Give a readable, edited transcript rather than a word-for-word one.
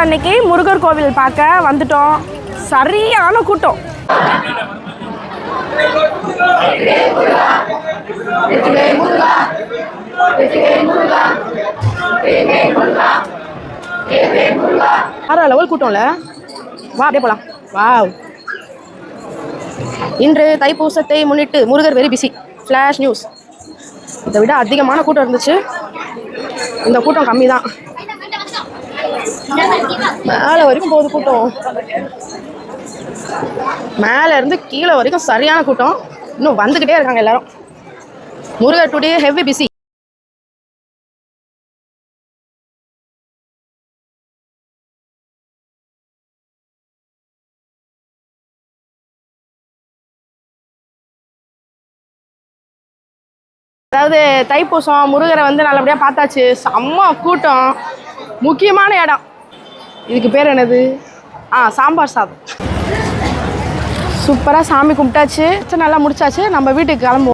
அன்னைக்கு முருகர் கோவில் பார்க்க வந்துட்டோம். சரியான கூட்டம். வேற லெவல் கூட்டம்ல. வா அப்படியே போலாம். வாவ். இன்று தைப்பூசத்தை முன்னிட்டு Murugar very busy. Flash news. இதை விட அதிகமான கூட்டம் இருந்துச்சு. இந்த கூட்டம் கம்மி தான். மேலே வரைக்கும் போகுது கூட்டம். மேலே இருந்து கீழே வரைக்கும் சரியான கூட்டம். இன்னும் வந்துக்கிட்டே இருக்காங்க எல்லாரும். Murugar today heavy busy. அதாவது தைப்பூசம் முருகரை வந்து நல்லபடியாக பார்த்தாச்சு. செம்ம கூட்டம். முக்கியமான இடம். இதுக்கு பேர் என்னது? சாம்பார் சாதம். சூப்பராக சாமி கும்பிட்டாச்சு. நல்லா முடிச்சாச்சு. நம்ம வீட்டுக்கு கிளம்புவோம்.